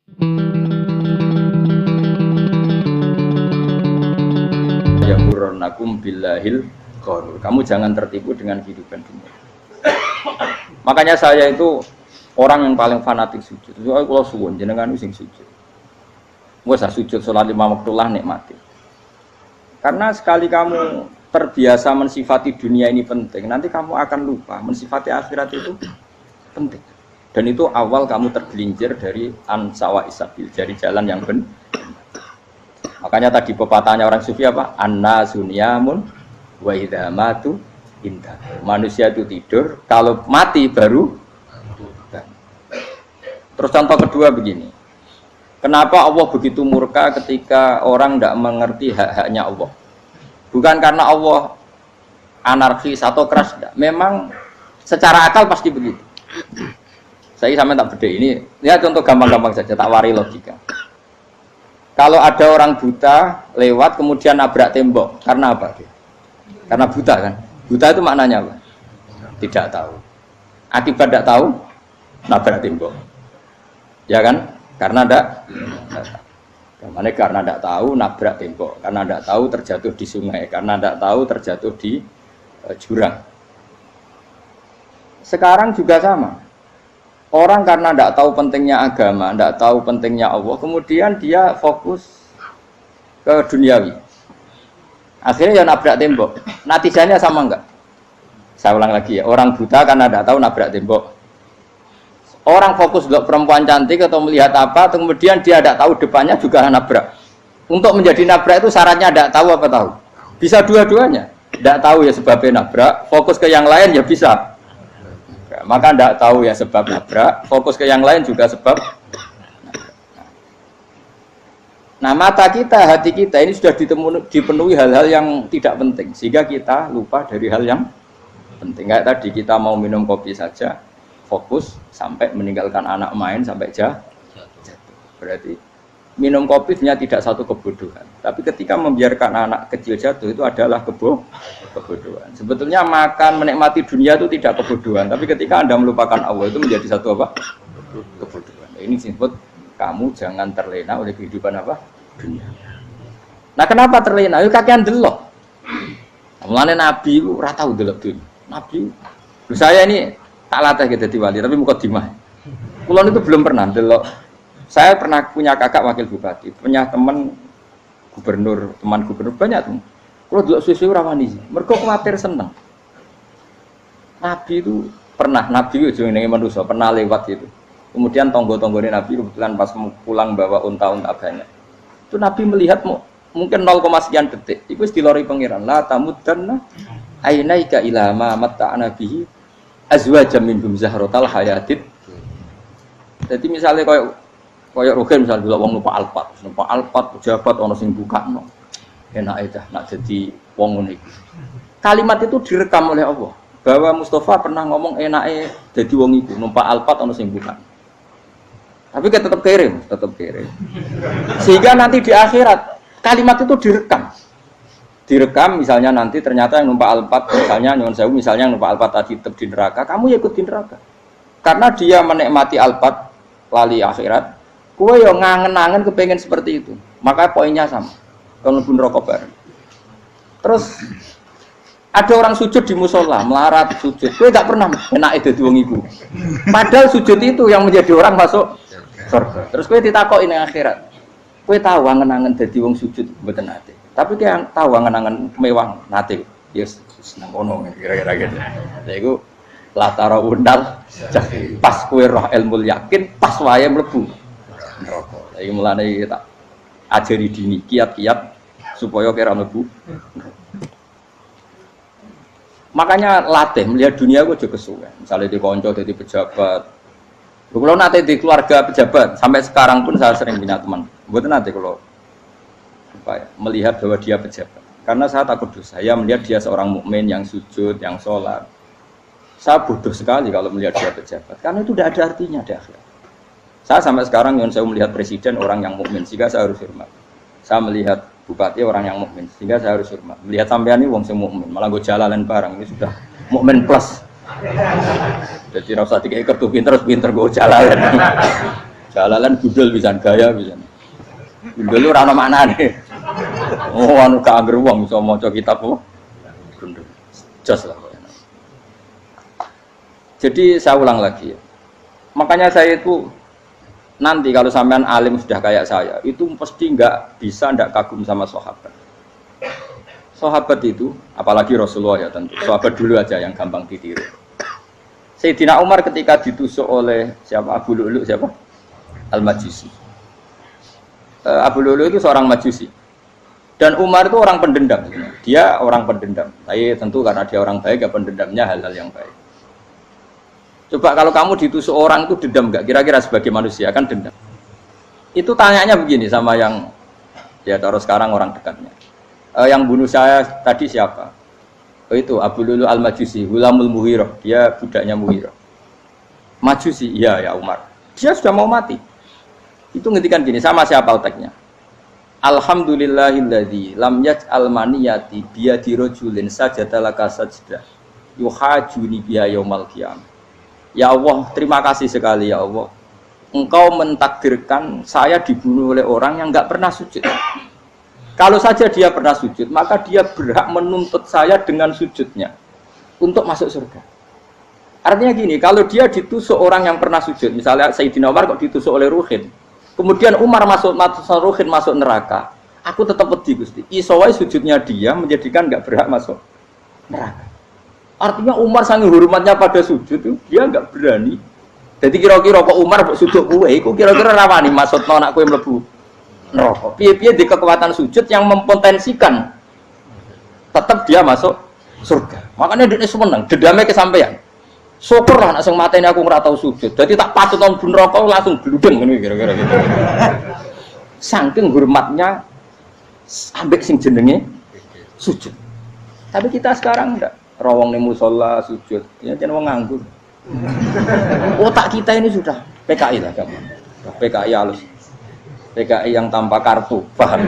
Ya burnakum billahil ghurur. Kamu jangan tertipu dengan kehidupan dunia. Makanya saya itu orang yang paling fanatik sujud. Soalnya kalau suwun jenengan sing sujud. Wes sujud salat 5 waktu lah nikmati. Karena sekali kamu terbiasa mensifati dunia ini penting, nanti kamu akan lupa mensifati akhirat itu penting. Dan itu awal kamu tergelincir dari ansawa isabil, dari jalan yang benar. Makanya tadi pepatahnya orang sufi apa? An-nasu niyamun wa idza matu indah. Manusia itu tidur, kalau mati baru. Terus contoh kedua begini. Kenapa Allah begitu murka ketika orang tidak mengerti hak-haknya Allah? Bukan karena Allah anarkis atau keras, tidak. Memang secara akal pasti begitu. Saya sampai tak beda ini. Ya contoh gampang-gampang saja, tak wari logika. Kalau ada orang buta lewat kemudian nabrak tembok, karena apa? Karena buta kan? Buta itu maknanya apa? Tidak tahu. Akibat tidak tahu, nabrak tembok. Ya kan? Karena tidak tahu nabrak tembok, karena tidak tahu terjatuh di sungai, karena tidak tahu terjatuh di jurang. Sekarang juga sama. Orang karena tidak tahu pentingnya agama, tidak tahu pentingnya Allah, kemudian dia fokus ke duniawi. Akhirnya ya nabrak tembok. Natijanya sama enggak? Saya ulang lagi ya, orang buta karena tidak tahu nabrak tembok. Orang fokus untuk perempuan cantik atau melihat apa, kemudian dia tidak tahu depannya juga nabrak. Untuk menjadi nabrak itu syaratnya tidak tahu apa tahu? Bisa dua-duanya. Tidak tahu ya sebabnya nabrak, fokus ke yang lain ya bisa. Maka tidak tahu ya sebab nabrak, fokus ke yang lain juga sebab. Nah mata kita, hati kita ini sudah dipenuhi hal-hal yang tidak penting, sehingga kita lupa dari hal yang penting. Kayak tadi kita mau minum kopi saja, fokus sampai meninggalkan anak main sampai jatuh. Berarti minum kopi sebenarnya tidak satu kebodohan, tapi ketika membiarkan anak kecil jatuh itu adalah kebodohan. Sebetulnya makan menikmati dunia itu tidak kebodohan, tapi ketika Anda melupakan Allah itu menjadi satu apa? Kebodohan. Ini disebut kamu jangan terlena oleh kehidupan apa? Dunia. Nah kenapa terlena? Itu kakean delok. Mulane Nabi itu ora tau delok dunia. Nabi, saya ini tak latih gitu di wali, tapi mukadimah. Kulon itu belum pernah delok. Saya pernah punya kakak wakil bupati, punya teman gubernur banyak tuh. Kalau delok susu rawani sih, mereka khawatir seneng. Nabi itu pernah, Nabi itu jenenge manusia pernah lewat gitu. Kemudian tonggo-tonggone Nabi kebetulan pas pulang bawa unta-unta banyak. Itu Nabi melihat mungkin 0, sekian detik. Itu dilori pangeran. La tamuddanna ainaika ila ma matta'na bihi azwajam minhum zahratal hayatid. Jadi misalnya koyo Rogen misalnya dulu wong numpak Alphard pejabat ono sing bukakno. Enak aja nak jadi wong ngene iki. Kalimat itu direkam oleh Allah bahwa Mustafa pernah ngomong enake dadi wong iku numpak Alphard ono sing buka. Tapi kan tetap kirim. Sehingga nanti di akhirat kalimat itu direkam misalnya nanti ternyata yang numpak Alphard misalnya nyuwun sewu misalnya yang numpak Alphard tadi tetap di neraka, kamu ya ikut di neraka. Karena dia menikmati Alphard lali akhirat, kowe yo ngangen-angen kepengen seperti itu. Maka poinnya sama. Kalau pun rokok bareng. Terus ada orang sujud di musola, melarat sujud. Kowe enggak pernah enake dadi wong iku. Padahal sujud itu yang menjadi orang masuk surga. Terus kowe ditakoki ning akhirat. Kowe tahu angen-angen dadi wong sujud mboten nate. Tapi kowe tahu angen-angen mewah nate. Yes, seneng ngono kira-kira gitu. Lha iku latara undal pas kowe roh ilmu yakin pas wae mlebu neraka. Lha iki mulane tak ajari dini kiat-kiat supaya kira mlebu. Makanya latih melihat dunia gue juga kesuwen. Misalnya di konco, di pejabat. Kalau nanti di keluarga pejabat, sampai sekarang pun saya sering punya teman. Buat nanti kalau melihat bahwa dia pejabat. Karena saya takut dosa. Saya melihat dia seorang mukmin yang sujud, yang sholat. Saya bodoh sekali kalau melihat dia pejabat. Karena itu tidak ada artinya di akhirat. Saya sampai sekarang yang saya melihat presiden orang yang mukmin, sehingga saya harus hormat. Saya melihat bupati orang yang mukmin, sehingga saya harus hormat. Melihat sampean ini wong sing mukmin, malah gue jalalan barang ini sudah mukmin plus. Jadi rasa tiga kartu pinter gue jalalan. Jalalan gudul bisa gaya bisa. Gudul lu ora ono maknane. Oh anu gak angger wong iso maca kitab apa? Gundul. Jos lah. Jadi saya ulang lagi ya. Makanya saya itu nanti kalau sampean alim sudah kayak saya, itu pasti nggak bisa nggak kagum sama sahabat. Sahabat itu, apalagi Rasulullah ya tentu. Sahabat dulu aja yang gampang ditiru. Sayyidina Umar ketika ditusuk oleh siapa? Abu Lu'lu' siapa? Al-Majusi. Abu Lu'lu' itu seorang Majusi. Dan Umar itu orang pendendam. Dia orang pendendam. Tapi tentu karena dia orang baik, ya pendendamnya hal-hal yang baik. Coba kalau kamu ditusuk orang itu dendam nggak? Kira-kira sebagai manusia kan dendam. Itu tanyanya begini sama yang ya terus sekarang orang dekatnya. Yang bunuh saya tadi siapa? Itu Abu Lu'lu' Al-Majusi, Hulamul Muhirah. Dia budaknya Muhirah. Majusi, iya ya Umar. Dia sudah mau mati. Itu ngendikan gini, sama siapa otaknya? Alhamdulillahilladzi lam yaj'al maniyati biyadi rajulin sajadalaka sajdah yuhajuni biha yaumal qiyamah. Ya Allah, terima kasih sekali ya Allah. Engkau mentakdirkan saya dibunuh oleh orang yang enggak pernah sujud. Kalau saja dia pernah sujud, maka dia berhak menuntut saya dengan sujudnya untuk masuk surga. Artinya gini, kalau dia ditusuk orang yang pernah sujud, misalnya Sayyidina Umar kok ditusuk oleh Ruhin, kemudian Umar masuk Ruhin masuk neraka, aku tetap pedih Gusti. Isowai sujudnya dia menjadikan enggak berhak masuk neraka. Artinya Umar sangat hormatnya pada sujud itu dia enggak berani. Jadi kira-kira kok Umar sujud kowe iku kira-kira rawani maksudno anak kowe mlebu neraka. Piye-piye di kekuatan sujud yang mempotensikan tetap dia masuk surga. Makanya dia seneng, dendamnya kesampaian. Syukurlah nek sing mateni aku ora tau sujud. Jadi tak patut nang neraka langsung gludeng ngene kira-kira gitu. Saking hormatnya ambek sing jenenge sujud. Tapi kita sekarang enggak. Rawong ning musala sujud, ya jeneng wong nganggur. Otak kita ini sudah PKI lah kamu. PKI halus. PKI yang tanpa kartu, paham?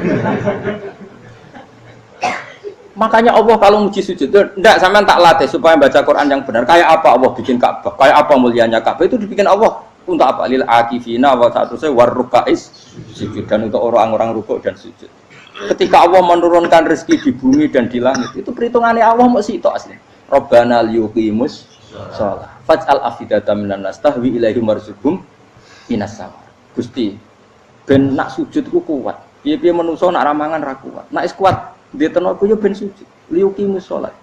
Makanya Allah kalau muji sujud, enggak sampean tak latih supaya baca Quran yang benar. Kayak apa Allah bikin Ka'bah? Kayak apa mulianya Ka'bah? Itu dibikin Allah untuk apa? Lil akifina wa sa'atusai warruka'is sujud, dan untuk orang-orang rukuk dan sujud. Ketika Allah menurunkan rezeki di bumi dan di langit, itu perhitungannya Allah mau sitok asli. Rabbana liyuqimus shalah faj'al afidatan minan nas tahwi ilaihim warzuqhum minas sama. Gusti, ben nak sujud ku kuat. Piye-piye menungso nak ramangan ra kuat. Nak is kuat dia tenaga yo ben sujud. Liyuqimus shalah.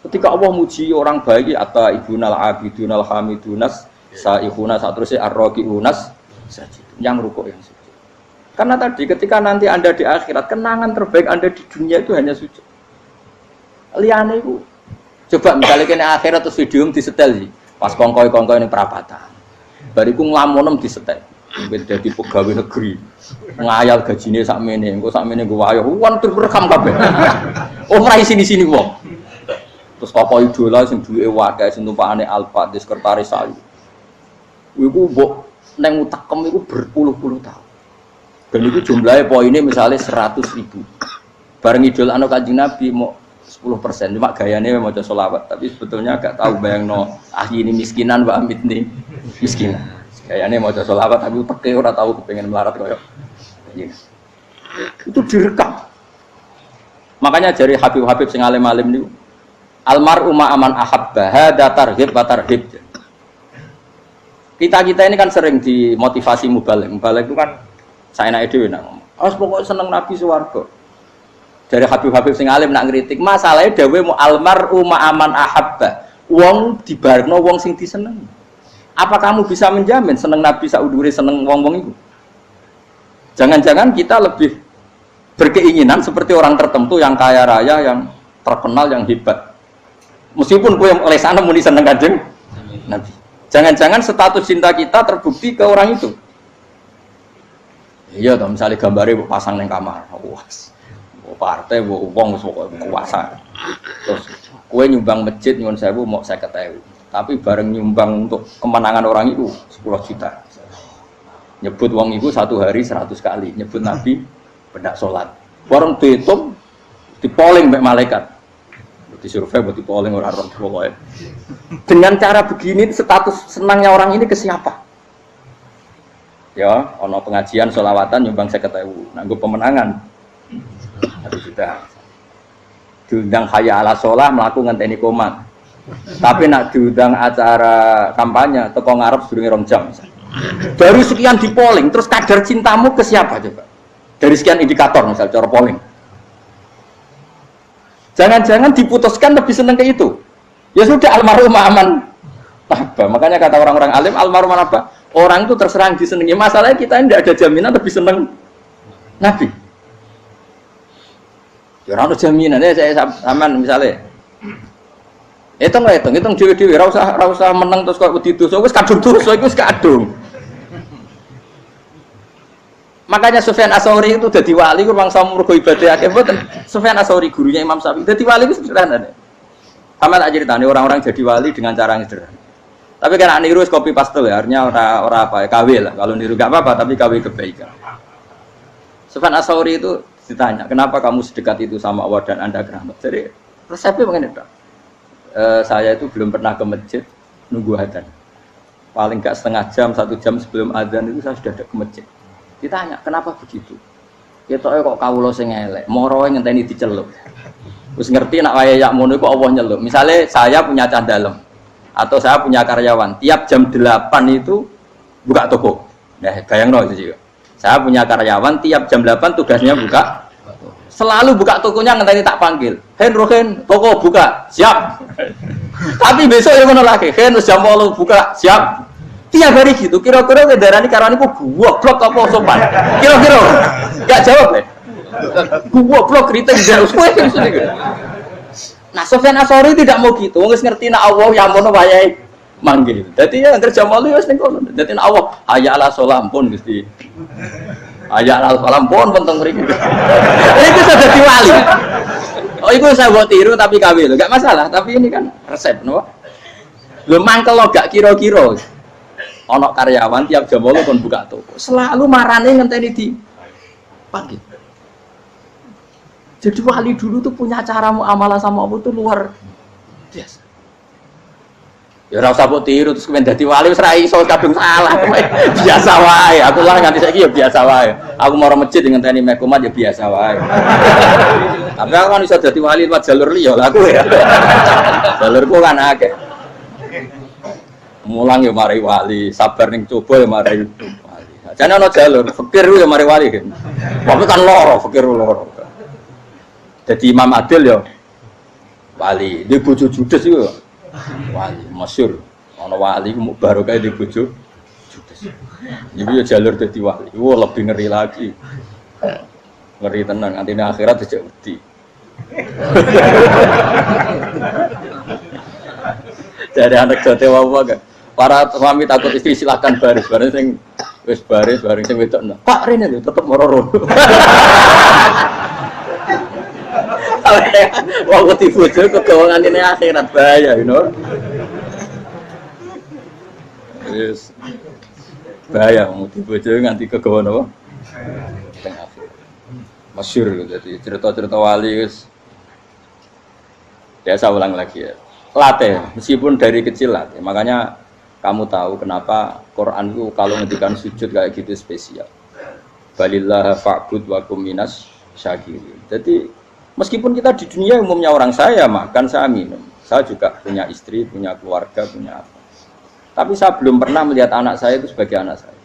Ketika Allah muji orang baik atau ibunal abidunal hamidunas saihuna satruse arraqiunas sajid. Yang rukuk yang sujud. Karena tadi ketika nanti Anda di akhirat, kenangan terbaik Anda di dunia itu hanya sujud. Liane itu coba misalnya kena akhirat terus video disetel sih. Pas kongkoi-kongkoi ini perapatan. Bariku nglamonem disetel. Beda di pegawai negeri. Ngayal gajine sakmene, engko sakmene nggo wayo. Wan terekam kabeh. Oh ora sini-sini wong. Terus tokoh idola sing duwe wadah sing tumpakane Alfa di sekretaris saya. Iku mbok neng utekem iku berpuluh-puluh tahun. Dan itu jumlahnya poinnya misalnya 100.000. Bareng idol anu Kanjeng Nabi mau 10%, cuma gayanya mau sholawat. Tapi sebetulnya agak tahu bayang no ahli ini miskinan, Mbak Amit nih miskinan. Gayanya mau sholawat tapi pakai orang tahu kepengen melarat koyok. Itu direkam. Makanya dari Habib sing alim-alim niku almar'u ma'aman ahabba hada targhib wa tarhib. Kita ini kan sering dimotivasi mubalek. Mubalek itu kan saya naik dewe nang. Pokoknya seneng Nabi swarga. Dari Habib sing alim nak ngritik, masalahnya dewe mu almar'u ma'aman ahabba. Wong dibarno wong sing diseneng. Apa kamu bisa menjamin seneng Nabi saudure seneng wong-wong itu? Jangan-jangan kita lebih berkeinginan seperti orang tertentu yang kaya raya, yang terkenal, yang hebat. Meskipun kowe oleh sana muni seneng Kanjeng Nabi. Jangan-jangan status cinta kita terbukti ke orang itu. Iya toh, misalnya gambarnya pasang neng kamar, wah, partai, uang, kuasa. Terus, kue nyumbang masjid nyuwun sewu mau 50.000, tapi bareng nyumbang untuk kemenangan orang itu 10 juta. Nyebut uang itu satu hari 100 kali, nyebut Nabi benda sholat. Bareng dihitung, dipoling mbek malaikat, disurvei buat dipoling orang pokoknya. Dengan cara begini status senangnya orang ini ke siapa? Ya, ono pengajian sholawatan nyumbang 50.000. Nanggo pemenangan 1 juta. Diundang hayya ala sholah mlaku ngenteni komat. Tapi nak diundang acara kampanye teko ngarep sedurunge 2 jam. Dari sekian di polling, terus kadar cintamu ke siapa coba? Dari sekian indikator misal cara polling. Jangan-jangan diputuskan lebih seneng ke itu. Ya sudah almarhum aman. Apa? Makanya kata orang-orang alim almarhum apa? Orang itu terserah disenangi. Masalahnya kita tidak ada jaminan lebih seneng Nabi. Ya ora ono jaminan ya saya sampean misale. Hitung dhewe-dhewe ora usah meneng terus kok wedi dosa wis kadung dosa iku wis kadung. Makanya Sufyan Ats-Tsauri itu dadi wali ku mangsa mergo ibadah akeh mboten. Sufyan Ats-Tsauri gurunya Imam Syafi'i. Dadi wali itu sederhana. Sama tak ceritane orang-orang jadi wali dengan cara yang sederhana. Tapi kan niru wis copy paste ya, artinya ora apa ya KW lah. Kalau niru enggak apa-apa tapi KW kebaikan. Sufyan Ats-Tsauri itu ditanya, "Kenapa kamu sedekat itu sama Allah dan Anda keramat?" Jadi resepnya begini, Pak. Saya itu belum pernah ke masjid nunggu adzan. Paling enggak setengah jam, 1 jam sebelum adzan itu saya sudah ada ke masjid. Ditanya, kenapa begitu? Ketoke kok kawula sing elek, moroe ngenteni diceluk. Wis ngerti nek wayahe yak ngono iku Allah nyeluk. Misale saya punya candalem atau saya punya karyawan, tiap jam 8 itu buka toko. Nah, bayangno itu juga. Saya punya karyawan tiap jam 8 tugasnya buka. Selalu buka tokonya ngenteni tak panggil. Hen, toko buka, siap. Tapi besok ya ngono lagi, Hen jam 8 buka, siap. Tiap hari gitu, kira-kira kendaraan karyawan itu goblok apa sopan? Kira-kira enggak jawab deh. Goblok kritik jauh. Nah, Sufyan Ats-Tsauri tidak mau gitu. Wong wis ngerti nek Allah ya mono wayahe manggil. Dadi ya anggere jam 8 wis ning kono. Dadi nek Allah hayya ala sholah pun Gusti. Hayya ala sholah pun penting mriki. Itu sudah dadi wali. Oh, itu saya buat tiru tapi KW lho, enggak masalah, tapi ini kan resep no. Lho mangkel lo gak kira-kira. Ono karyawan tiap jam 8 pun buka toko. Selalu marane ngenteni di panggil. Jadi wali dulu tuh punya cara muamalah sama Allah tuh luar biasa. Ya ora usah mbok tiru terus kemen dadi wali wis ra iso kadung salah. Biasa wae. Aku lah nganti saiki ya biasa wae. Aku mau masjid ngenteni mek komat ya biasa wae. Tapi aku kan iso dadi wali lewat jalur liya lah aku ya. Jalurku kan akeh. Mulang ya mari wali, sabar ning coba ya mari wali. Jane ana jalur fikir ya mari wali kan. Tapi kan loro, fikir loro. Jadi Imam Adil ya wali, di bojo judes iku wali masyhur. Ana wali ku barokah di bojo judes. Iku ya jalur dadi wali. Wah lebih ngeri lagi. Ngeri tenan antine akhirat dijak wedi. Jadi anak jote wae para suami takut istri silakan baris sing wis baris sing wedok. Pak rene lho tetep moro-moro. Waktu bojo kegawangan ini akhirat bahaya, you know. Yes. Bahaya mesti bojo nganti kegawan apa? Teng akhirat. Masyhur jadi cerita-cerita wali wis. Ya saya ulang lagi ya. Latih, meskipun dari kecil latih. Makanya kamu tahu kenapa Quran itu kalau ngendikan sujud kayak gitu spesial. Balillah fa'bud wa kum minas syakirin. Jadi meskipun kita di dunia umumnya orang saya makan, saya minum. Saya juga punya istri, punya keluarga, punya apa. Tapi saya belum pernah melihat anak saya itu sebagai anak saya.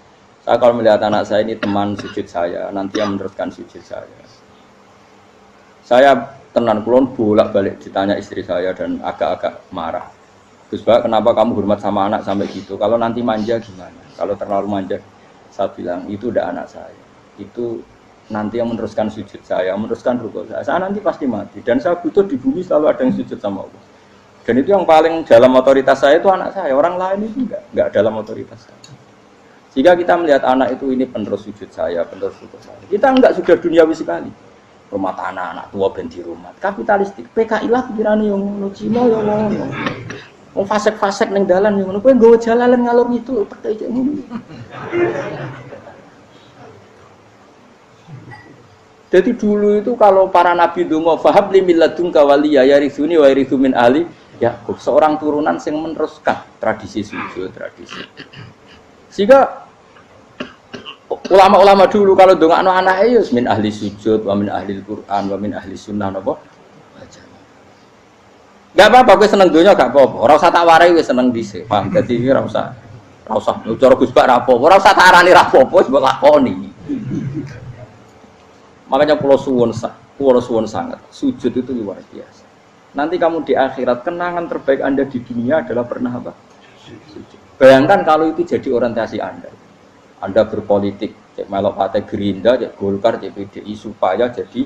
Saya kalau melihat anak saya ini teman sujud saya, nanti yang meneruskan sujud saya. Saya tenan kulon bolak-balik ditanya istri saya dan agak-agak marah. Gus Pak, kenapa kamu hormat sama anak sampai gitu? Kalau nanti manja gimana? Kalau terlalu manja, saya bilang itu udah anak saya. Itu nanti yang meneruskan sujud saya, meneruskan rukuk saya. Saya nanti pasti mati dan saya butuh di bumi selalu ada yang sujud sama Allah. Dan itu yang paling dalam otoritas saya itu anak saya. Orang lain itu enggak dalam otoritas saya. Jika kita melihat anak itu ini penerus sujud saya, penerus rukuk saya. Kita enggak sudah duniawi sekali. Rumah tanah anak tua ben di rumah. Kapitalistik. PKI lah pikirannya yang ngono, Cina yang ngono. Wong fasek-fasek ning dalan yang ngono. Kowe nggawa jalalan ngalor itu percaya ngono. Jadi dulu itu kalau para nabi donga fahab li milladunka waliya yarithuni wa yarithu min ali Yakub, seorang turunan yang meneruskan tradisi sujud, tradisi. Sehingga ulama-ulama dulu kalau ndongakno anake ya min ahli sujud, wa min ahli Quran, wa min ahli sunnah napa? Gak apa-apa, kowe seneng donya gak apa-apa. Ora usah tak warai wis seneng dhisik. Paham? Dadi ora usah. Ora usah cara Gus Bak ra apa-apa. Ora usah tak arani ra apa-apa wis mbok lakoni. Makanya kula suwun sangat. Sujud itu luar biasa. Nanti kamu di akhirat kenangan terbaik Anda di dunia adalah pernah apa? Sujud. Bayangkan kalau itu jadi orientasi Anda. Anda berpolitik, cek melok partai Gerindra, cek Golkar, cek PDI supaya jadi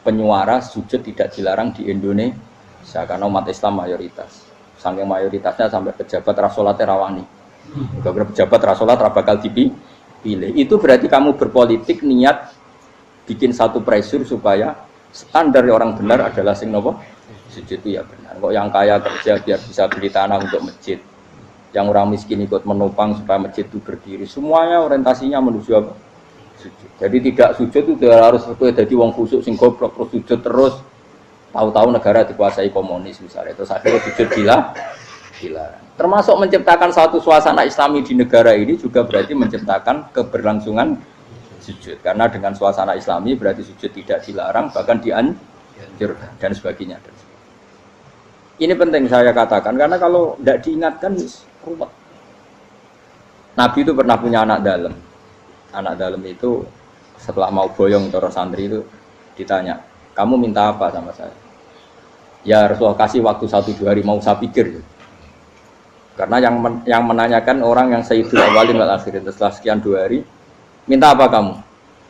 penyuara sujud tidak dilarang di Indonesia. Karena umat Islam mayoritas, saking mayoritasnya sampai pejabat rasolat rawani, pejabat rasolat bakal dipilih. Itu berarti kamu berpolitik niat bikin satu pressure supaya standar orang benar adalah sing nopo sujud itu ya benar. Kok yang kaya kerja biar bisa beli tanah untuk masjid, yang orang miskin ikut menopang supaya masjid itu berdiri. Semuanya orientasinya menuju apa? Sujud. Jadi tidak sujud itu harus jadi wong khusuk sing goblok terus sujud terus. Tahu-tahu negara dikuasai komunis misalnya, terus akhirnya sujud dilarang. Termasuk menciptakan satu suasana Islami di negara ini juga berarti menciptakan keberlangsungan sujud. Karena dengan suasana Islami berarti sujud tidak dilarang, bahkan dianjurkan dan sebagainya. Ini penting saya katakan karena kalau tidak diingatkan ruwet. Nabi itu pernah punya anak dalam. Anak dalam itu setelah mau boyong terus santri itu ditanya, kamu minta apa sama saya? Ya Rasulullah kasih waktu 1-2 hari mau saya pikir. Karena yang menanyakan orang yang sayyidul awalin wal akhirin setelah sekian 2 hari, minta apa kamu?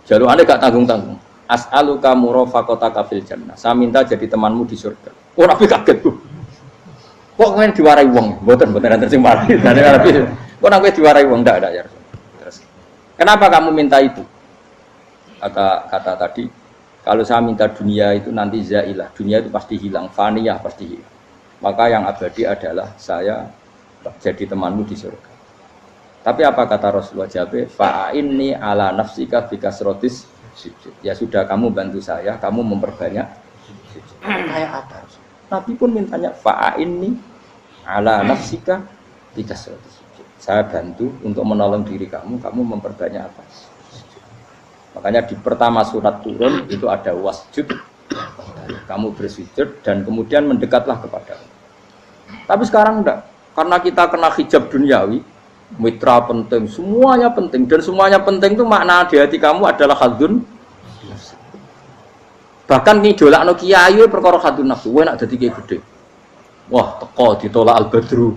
Jaluannya gak tanggung-tanggung. As'aluka murafaqataka fil jannah. Saya minta jadi temanmu di surga. Oh Nabi kaget tuh. Kok kalian diwarai wong? Mboten enten sing mati. Nabi kok Nabi diwarai wong ndak ya Rasul. Terus kenapa kamu minta itu? Kata tadi kalau saya minta dunia itu nanti zailah, dunia itu pasti hilang, faniyah pasti hilang. Maka yang abadi adalah saya jadi temanmu di surga. Tapi apa kata Rasulullah Jabir? Fa'inni ala nafsika bikasrotis sujud. Ya sudah kamu bantu saya, kamu memperbanyak sujud. Kayak apa? Nabi pun mintanya fa'inni ala nafsika bikasrotis sujud. Saya bantu untuk menolong diri kamu, kamu memperbanyak apa? Makanya di pertama surat turun itu ada wasjud, kamu bersujud dan kemudian mendekatlah kepada Allah. Tapi sekarang enggak, karena kita kena hijab duniawi, mitra penting, semuanya penting dan semuanya penting itu makna di hati kamu adalah hadun. Bahkan ngidolakno kiai perkara hadun nafsu, wae nak dadi kiai gede. Wah, teko ditolak al-badru.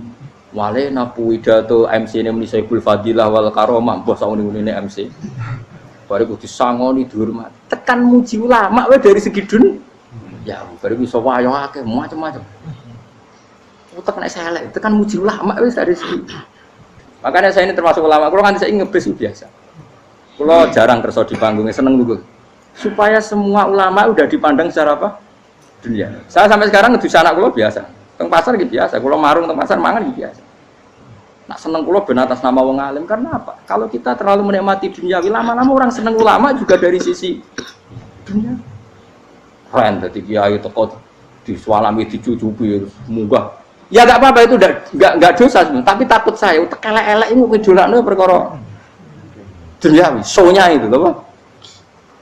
Wale napu widato MC ne muni Saiful Fadilah wal Karomah, mbah sauni-unine MC. Baru disangoni dihormat. Tekan muji ulama wae dari segi dunia. Ya, baru bisa wayo akeh macam-macam. Utek nek selek, tekan muji ulama wis dari segi. Makanya saya ini termasuk ulama. Kalau kan saya ngebes biasa. Kalau jarang kerso di panggungnya seneng dulu. Supaya semua ulama udah dipandang secara apa? Dunia. Saya sampai sekarang ngedus anak kula biasa. Teng pasar gitu biasa. Kalau marung teng pasar mangan gitu biasa. Nak seneng kula ben atas nama wong alim karena apa? Kalau kita terlalu menikmati dunia, lama-lama orang seneng ulama juga dari sisi dunia. Keren dadi kiai teko disualami dicucupi munggah. Ya enggak apa-apa itu enggak dosa sebenarnya, tapi takut saya utek elek-elek ini ngidolakno perkara duniawi, show-nya itu lho, Pak.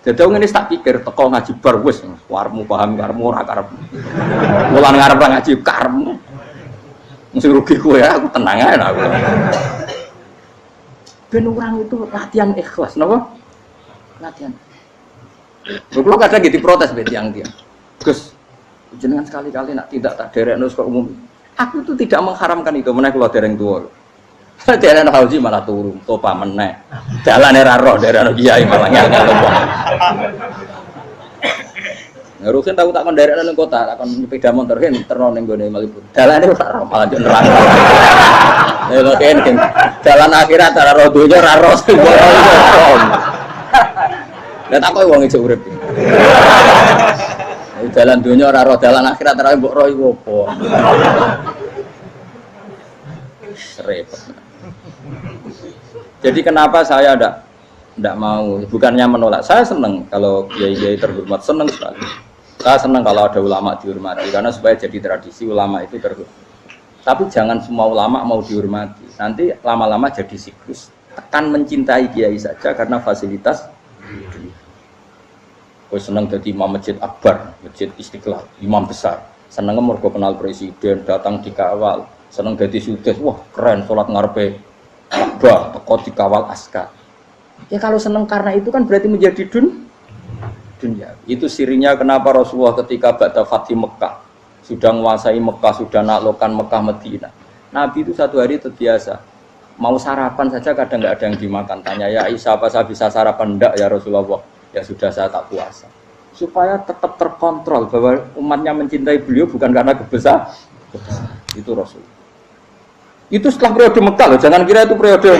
Jadi ngene tak pikir teko ngaji bar wis warmu paham karepmu ora karepmu. Mulan ngarep ngaji karepmu. Mesti rugi kowe ya, aku tenang ae aku. Ben orang itu latihan ikhlas, napa? Latihan. Kalau kadang gitu protes be tiang-tiang. Gus, jenengan sekali-kali nak tidak tak derekno ke umum. Aku itu tidak mengharamkan itu, menaik kalau dereng tua. Dereng haji malah turun, topa menaik. Dalane ra roh dereng kiai malah ngel-ngel. Ngurusin tahu tak kon derek nang kota, tak kon sepeda motor kan terno ning gone Malibu. Dalane ora malah yo nerang. Lha kene dalan akhirat ora roh donya ora roh. Lah tak kowe wong ijo urip. Dalan donya ora roh, dalan akhirat ora mbok roh iku apa. Repot. Jadi kenapa saya tidak mau, bukannya menolak, saya senang kalau kiai-kiai terhormat, senang sekali. Saya senang kalau ada ulama dihormati, karena supaya jadi tradisi ulama itu terhormat. Tapi jangan semua ulama mau dihormati, nanti lama-lama jadi siklus. tekan mencintai kiai saja karena fasilitas. Kowe seneng dadi imam masjid akbar, masjid Istiqlal, imam besar. Seneng mergo kenal presiden, datang dikawal. Seneng dadi sudes, wah keren salat ngarepe Ka'bah, teko dikawal askar. Ya kalau seneng karena itu kan berarti menjadi dunia. Itu sirinya kenapa Rasulullah ketika ba'da Fathi Mekah sudah menguasai Mekah, sudah naklukkan Mekah Madinah. Nabi itu satu hari terbiasa mau sarapan saja kadang nggak ada yang dimakan. Tanya ya Aisyah, apa saya bisa sarapan? Enggak ya Rasulullah. Ya sudah saya tak puasa. Supaya tetap terkontrol bahwa umatnya mencintai beliau bukan karena kebesaran. Itu Rasul. Itu setelah periode Mekah loh, jangan kira itu periode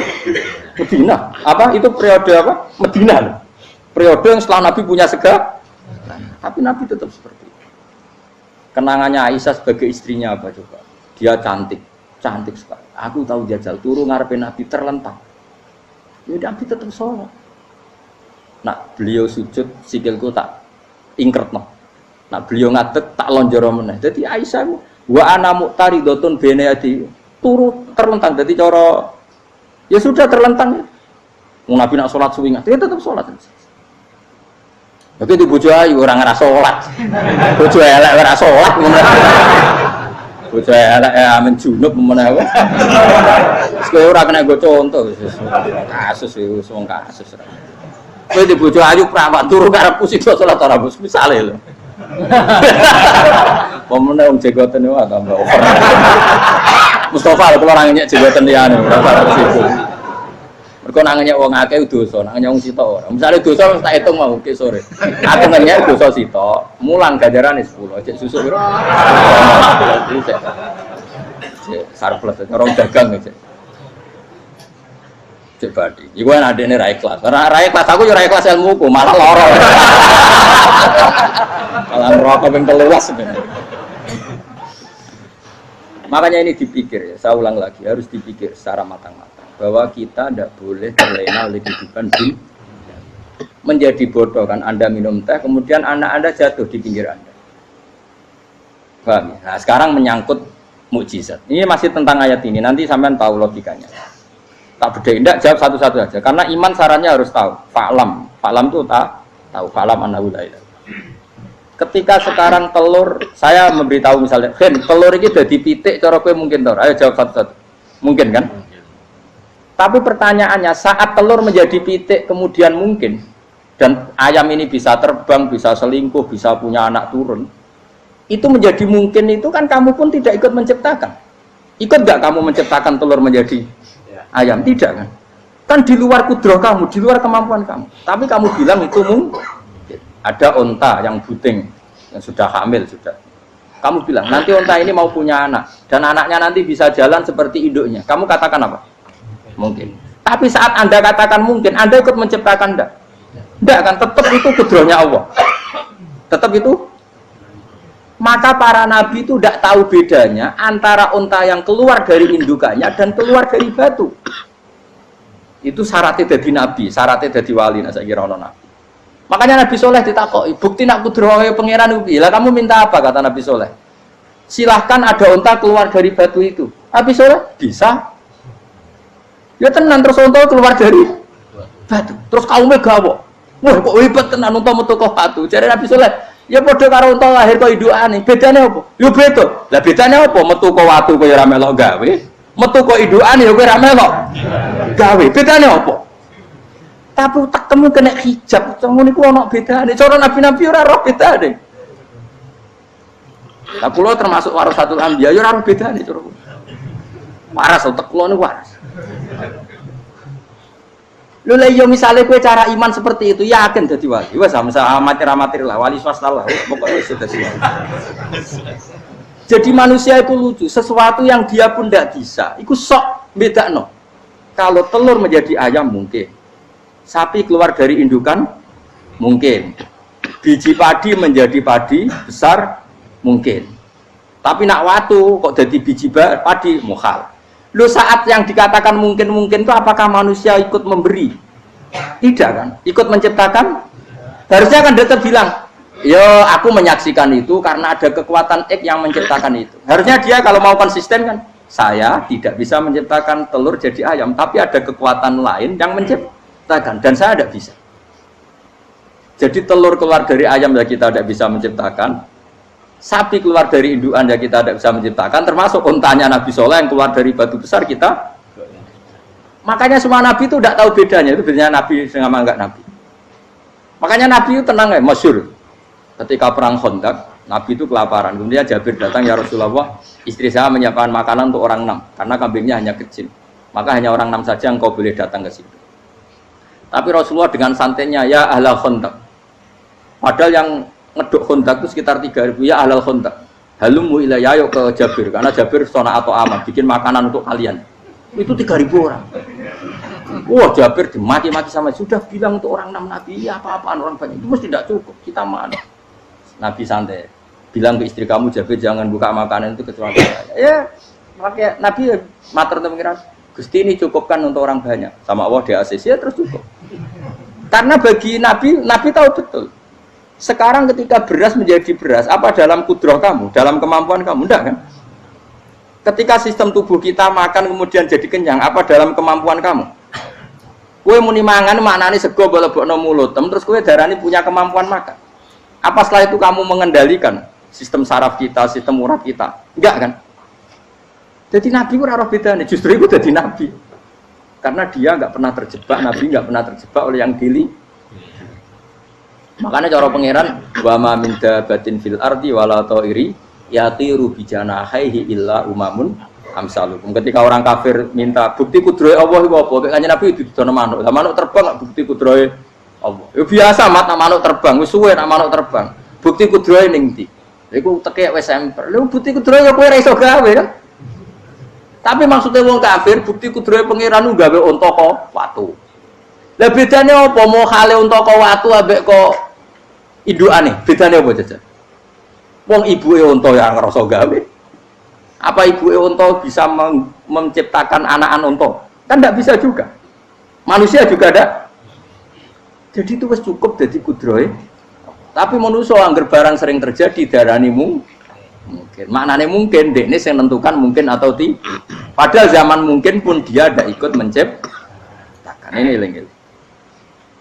Medina. Apa? Itu periode apa? Medina loh. Periode yang setelah Nabi punya segala. Tapi Nabi tetap seperti itu. Kenangannya Aisyah sebagai istrinya apa coba? Dia cantik sekali. Aku tahu jajal turun ngarepin Nabi terlentang. Ya Nabi tetap sholat. Nah beliau sujud sikilku tak ingkretno. Nah beliau ngadeg tak lonjoro meneh. Jadi Aisyah wa ana muqtaridotun bene adi turu terlentang. Jadi cara ya sudah terlentang. Nabi nak sholat suwi dia tetap sholat. Tapi di bojo ayu orang ngerasa sholat. Bojo elek ora sholat. Bojo elek amen junub meneh wae. Wis ora kena go contoh kasus wis wong kasus. Kowe di bojo ayu prawan turu karepku sida salat ora bos misale lho. Pomene wong jegoten wae tambah over. Mustofa lho kula ora ngenyek jegoten liyane ora karo situ. Mergo nak ngenyek wong akeh dosa, nak ngenyek wong sita ora. Misale dosa wis tak hitung mau ke sore. Aku ngenyek dosa sita, mulang ganjarane 10, cek susuk piro? Cek sarplus orang dagang cek. Cek badi. Iku kan adene ra ikhlas. Ra ikhlas aku yo ra ikhlas ilmuku, malah lara. Malah ngerokok ping 3 Makanya ini dipikir ya, saya ulang lagi, harus dipikir secara matang-matang bahwa kita tidak boleh terlena oleh kehidupan dunia. Menjadi bodoh kan Anda minum teh, kemudian anak Anda jatuh di pinggir Anda. Paham ya? Nah, sekarang menyangkut mukjizat. Ini masih tentang ayat ini, nanti sampean tahu logikanya. Tak bedain, tidak jawab satu-satu aja. Karena iman sarannya harus tahu. Fa'lam itu tak tahu. Fa'lam annahu la ilaha. Ketika sekarang telur, saya memberitahu misalnya, Hen, telur ini udah dipitik, cara kowe mungkin tau. Ayo jawab satu-satu. Mungkin kan? Tapi pertanyaannya, saat telur menjadi pitik kemudian mungkin, dan ayam ini bisa terbang, bisa selingkuh, bisa punya anak turun, itu menjadi mungkin itu kan kamu pun tidak ikut menciptakan. Ikut gak kamu menciptakan telur menjadi ayam? Tidak kan? Kan di luar kudrah kamu, di luar kemampuan kamu. Tapi kamu bilang itu mungkin. Ada onta yang buting, yang sudah hamil sudah. Kamu bilang nanti onta ini mau punya anak dan anaknya nanti bisa jalan seperti induknya. Kamu katakan apa? Mungkin. Tapi saat Anda katakan mungkin, Anda ikut menciptakan enggak? Enggak kan? Tetap itu kudrahnya Allah. Tetap itu. Maka para nabi itu tidak tahu bedanya antara onta yang keluar dari indukannya dan keluar dari batu. Itu syaratnya jadi nabi, syaratnya jadi wali. Nah, saya kira ono nabi. Makanya Nabi Soleh ditakoki, bukti nak kudrahe pangeran ubi. Lah kamu minta apa, kata Nabi Soleh? Silahkan ada unta keluar dari batu itu. Nabi Soleh bisa. Ya tenan terus unta keluar dari batu. Terus kaumnya gawok. Wah kok hebat tenan unta metu kok batu. Jare Nabi Soleh, ya padha karo unta lahir kok indukane. Bedane apa? Ya beda. Lah bedane apa? Metu kok watu kok ya ora melok gawe. Metu kok indukane ya kowe ora melok gawe. Bedane apa? Tapi tak temu kena hijab, ngono niku ana bedane. Cara nabi-nabi ora roh bedane. Lah kula termasuk warasatul anbiya ya ora roh bedane cara. Waras utek kula niku waras. Lho lha yo misale kowe cara iman seperti itu yakin dadi wali. Wes sama amatir lah, wali swasta lah, pokoknya wis dadi wali. Jadi manusia itu lucu, sesuatu yang dia pun tidak bisa, iku sok bedakno. Kalau telur menjadi ayam mungkin. Sapi keluar dari indukan mungkin, biji padi menjadi padi besar mungkin, tapi nak watu kok jadi biji padi mukhal. Lo saat yang dikatakan mungkin itu apakah manusia ikut memberi? Tidak kan? Ikut menciptakan? Harusnya kan dia bilang, yo aku menyaksikan itu karena ada kekuatan X yang menciptakan itu. Harusnya dia kalau mau konsisten kan, Saya tidak bisa menciptakan telur jadi ayam, tapi ada kekuatan lain yang menciptakan, dan saya tidak bisa. Jadi telur keluar dari ayam ya kita tidak bisa menciptakan, sapi keluar dari induan ya kita tidak bisa menciptakan, termasuk untanya Nabi Soleh yang keluar dari batu besar kita. Makanya semua Nabi itu tidak tahu bedanya, itu bedanya Nabi sama enggak Nabi. Makanya Nabi itu tenang ya, masyhur. Ketika perang Khandaq, Nabi itu kelaparan. Kemudian Jabir datang, ya Rasulullah, istri saya menyiapkan makanan untuk orang 6, karena kambingnya hanya kecil. Maka hanya orang 6 saja yang kau boleh datang ke situ. Tapi Rasulullah dengan santainya, ya ahlal Khandaq. Padahal yang ngeduk Khandaq itu sekitar 3.000, ya ahlal Khandaq. Halumu ilayya, yuk ke Jabir, karena Jabir sona atau aman, bikin makanan untuk kalian. Itu 3.000 orang. Wah, Jabir dimaki-maki sama, sudah bilang untuk orang 6 Nabi, ya apa-apaan orang banyak, itu mesti tidak cukup, kita mana. Nabi santai, bilang ke istri kamu, Jabir jangan buka makanan itu kecuali saya. Ya, makanya Nabi matur pengiran, Gusti ini cukupkan untuk orang banyak. Sama Allah di ACC ya terus cukup. Karena bagi Nabi, Nabi tahu betul. Sekarang ketika beras menjadi beras, apa dalam kudrah kamu, dalam kemampuan kamu? Enggak kan? Ketika sistem tubuh kita makan kemudian jadi kenyang, apa dalam kemampuan kamu? Kue muni mangan maknane sego bolebokno mulut, terus kue darani punya kemampuan makan. Apa setelah itu kamu mengendalikan sistem saraf kita, sistem urat kita? Enggak kan? Jadi Nabi ora roh bedane, justru itu jadi Nabi. Karena dia enggak pernah terjebak, Nabi enggak pernah terjebak oleh yang dili. Makanya cara pangeran wa ma min dabatin fil ardi wala ta'iri yatiru bi janahihi illa umamun amsalukum. Ketika orang kafir minta bukti kudrohe Allah iku apa? Kayaknya Nabi itu didono manuk. Lah manuk terbang bukti kudrohe Allah. Ya biasa mat manuk terbang, wis suwe nak manuk terbang. Bukti kudrohe ning ndi? Iku tekek wis emper. Lha bukti kudrohe ya kowe ora iso gawe kan? Tapi maksudnya wong kafir bukti kudrohe pangeran ku gawe unta kok watu. Lah bedane apa mau hale unta kok watu ambek kok indukane? Bedane apa jajan? Wong ibuke unta ya ngrasa gawe. Apa ibuke unta bisa menciptakan anakan unta? Kan tidak bisa juga. Manusia juga ada. Jadi itu wis cukup jadi kudrohe. Tapi manusia angger barang sering terjadi darani mungkin. Maknane mungkin dekne sing nentukan mungkin atau tidak. Padahal zaman mungkin pun dia tidak ikut menciptakan. Ini eling.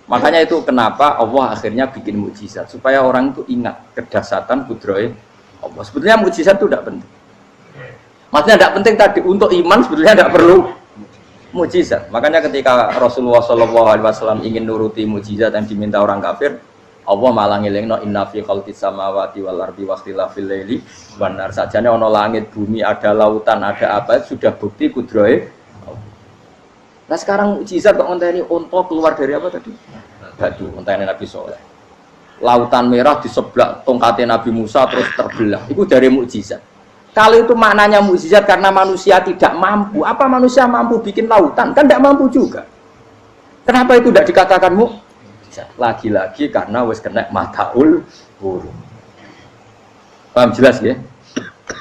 Makanya itu kenapa Allah akhirnya bikin mukjizat supaya orang itu ingat kedahsyatan kudrohe Allah. Sebetulnya mukjizat itu tidak penting. Maksudnya tidak penting tadi untuk iman sebetulnya tidak perlu mukjizat. Makanya ketika Rasulullah SAW ingin nuruti mukjizat yang diminta orang kafir, Allah malah ngelingno inna fi khalqis samawati wal ardi wakhtilafil laili wan nar. Sajane ana langit, bumi, ada lautan, ada apa sudah bukti kudrohe. Nah sekarang mukjizat kok ngenteni unta keluar dari apa tadi? Batu, ngenteni Nabi Soleh. Lautan merah di sebelah tongkatnya Nabi Musa terus terbelah. Itu dari mukjizat. Kalau itu maknanya mukjizat karena manusia tidak mampu, apa manusia mampu bikin lautan? Kan tidak mampu juga. Kenapa itu tidak dikatakan mukjizat? Lagi-lagi karena wis kena mataul huruf. Paham jelas ya?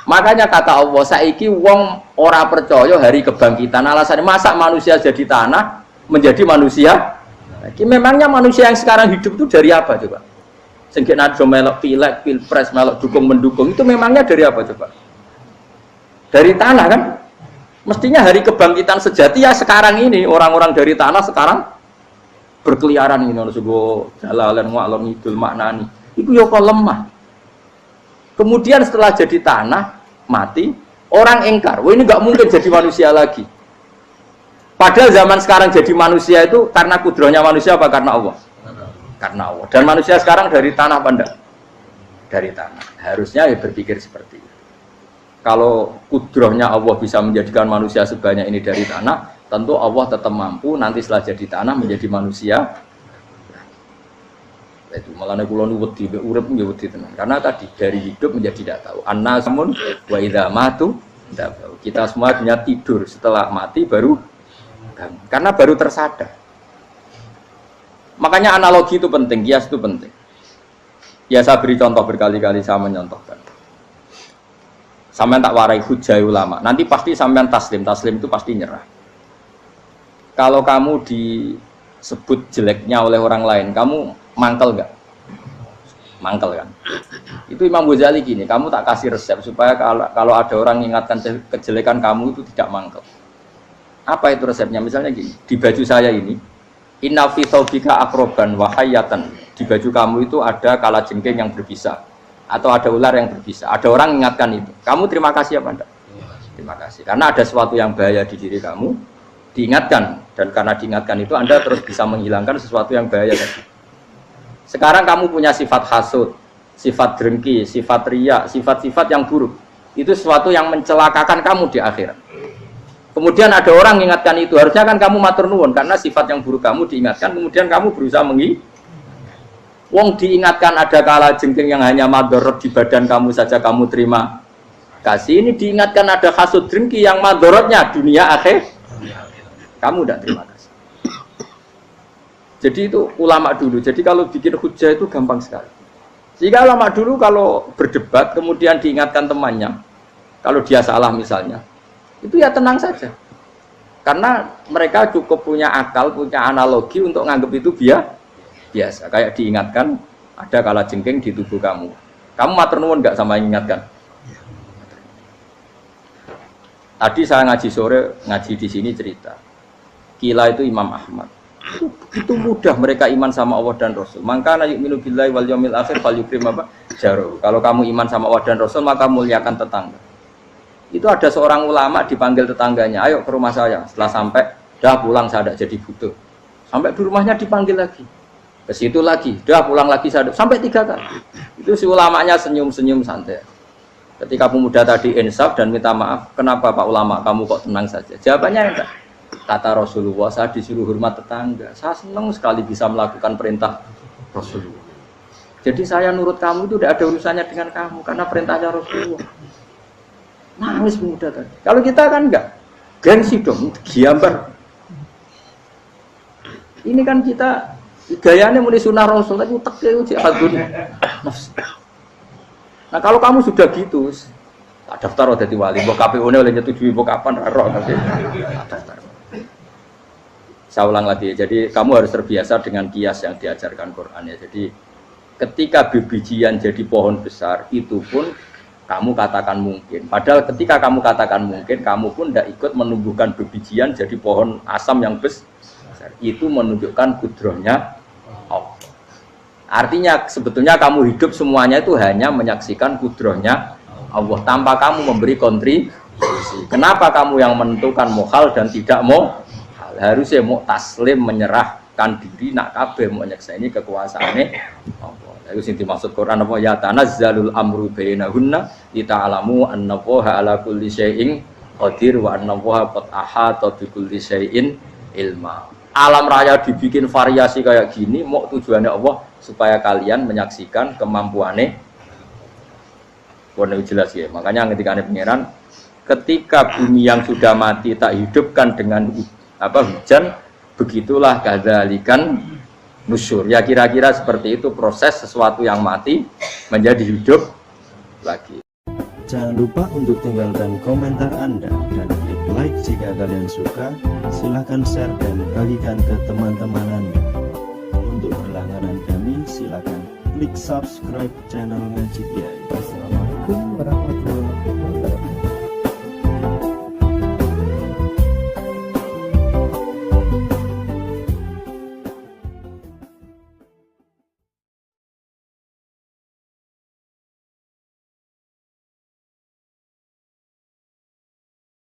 Makanya kata Allah, saiki wong ora percaya hari kebangkitan. Alasannya masa manusia jadi tanah menjadi manusia? Memangnya manusia yang sekarang hidup itu dari apa coba? Sengke nado melok pilek, pilpres, melok dukung mendukung itu memangnya dari apa coba? Dari tanah kan? Mestinya hari kebangkitan sejati ya sekarang ini orang-orang dari tanah sekarang berkeliaran ini ono sugo jalalan ngalor ngidul maknani. Iku yo kok lemah. Kemudian setelah jadi tanah mati, orang engkar. Wah ini nggak mungkin jadi manusia lagi. Padahal zaman sekarang jadi manusia itu karena kudrohnya manusia apa karena Allah? Karena Allah. Dan manusia sekarang dari tanah apa enggak? Dari tanah. Harusnya ya berpikir seperti itu. Kalau kudrohnya Allah bisa menjadikan manusia sebanyak ini dari tanah, tentu Allah tetap mampu nanti setelah jadi tanah menjadi manusia. Itu malah kula nu wedi urip nggih wedi tenan. Karena tadi dari hidup menjadi tidak tahu. Annasun wa idza matu tidak tahu. Kita semua punya tidur setelah mati baru bangun. Karena baru tersadar. Makanya analogi itu penting, kias itu penting. Ya saya beri contoh berkali-kali saya menyontohkan. Sampean tak warai hujah ulama. Nanti pasti sampean taslim itu pasti nyerah. Kalau kamu disebut jeleknya oleh orang lain, kamu mangkel nggak? Mangkel kan? Itu Imam Ghazali gini, kamu tak kasih resep supaya kalau ada orang mengingatkan kejelekan kamu itu tidak mangkel. Apa itu resepnya? Misalnya gini, di baju saya ini, inna fi thawbika akroban wa hayatan. Di baju kamu itu ada kalajengking yang berbisa atau ada ular yang berbisa. Ada orang mengingatkan itu. Kamu terima kasih apa enggak? Terima kasih. Karena ada sesuatu yang bahaya di diri kamu, diingatkan, dan karena diingatkan itu Anda terus bisa menghilangkan sesuatu yang bahaya tadi. Sekarang kamu punya sifat hasud, sifat dengki, sifat riya, sifat-sifat yang buruk. Itu sesuatu yang mencelakakan kamu di akhirat. Kemudian ada orang mengingatkan itu, harusnya kan kamu matur nuwun karena sifat yang buruk kamu diingatkan, kemudian kamu berusaha Wong diingatkan ada kalajengking yang hanya madorot di badan kamu saja kamu terima kasih. Ini diingatkan ada hasud dengki yang madorotnya dunia akhir, kamu tidak terima kasih. Jadi itu ulama dulu. Jadi kalau bikin hujah itu gampang sekali. Jika ulama dulu kalau berdebat kemudian diingatkan temannya, kalau dia salah misalnya, itu ya tenang saja. Karena mereka cukup punya akal, punya analogi untuk nganggap itu biasa. Kayak diingatkan ada kalajengking di tubuh kamu. Kamu matur nuwun enggak sama ingatkan? Tadi saya ngaji sore, ngaji di sini cerita. Kila itu Imam Ahmad. Itu mudah mereka iman sama Allah dan Rasul. Maka yu'minu billahi wal yaumil akhir falyukrim apa? Jaru. Kalau kamu iman sama Allah dan Rasul maka muliakan tetangga. Itu ada seorang ulama dipanggil tetangganya, ayo ke rumah saya. Setelah sampai, dah pulang saya tidak jadi butuh. Sampai di rumahnya dipanggil lagi. Ke situ lagi, dah pulang lagi saya sampai 3 kali. Itu si ulamanya senyum-senyum santai. Ketika pemuda tadi insaf dan minta maaf, kenapa Pak Ulama kamu kok tenang saja? Jawabannya enggak. Kata Rasulullah, saya disuruh hormat tetangga. Saya senang sekali bisa melakukan perintah Rasulullah. Jadi saya nurut kamu itu tidak ada urusannya dengan kamu karena perintahnya Rasulullah. Nangis pemuda tadi. Kalau kita kan enggak, gengsi dong, giambar. Ini kan kita gayanya mulai sunnah Rasul tapi uteknya jihadun nafs. Nah kalau kamu sudah gitu, tak daftar jadi wali, mbok KPU-ne oleh nyetujui mbok kapan roh nanti. Daftar. Saya ulang lagi, jadi kamu harus terbiasa dengan kias yang diajarkan Quran ya. Jadi ketika bibijian jadi pohon besar, itu pun kamu katakan mungkin. Padahal ketika kamu katakan mungkin, kamu pun tidak ikut menumbuhkan bibijian jadi pohon asam yang besar. Itu menunjukkan kudrohnya Allah. Artinya sebetulnya kamu hidup semuanya itu hanya menyaksikan kudrohnya Allah tanpa kamu memberi kontribusi. Kenapa kamu yang menentukan mohal dan tidak mau? Harusnya mau taslim menyerahkan diri nak kabeh mau nyekseni kekuasaane Allah. Itu sing dimaksud Quran apa ya tanazzalul amru bainahunna lita'lamu annallaha ala kulli syai'in qadir wa annallaha qad ahata bi kulli syai'in ilma. Alam raya dibikin variasi kayak gini mau tujuannya Allah supaya kalian menyaksikan kemampuannya. Warna jelas ya. Makanya ketika ada pangeran, ketika bumi yang sudah mati tak hidupkan dengan hujan, begitulah kadzalikan nusyur. Ya kira-kira seperti itu proses sesuatu yang mati menjadi hidup lagi. Jangan lupa untuk tinggalkan komentar Anda dan klik like jika kalian suka. Silahkan share dan bagikan ke teman-teman Anda. Untuk berlangganan kami, silahkan klik subscribe channel Ngaji Kiai. Assalamualaikum warahmatullahi wabarakatuh.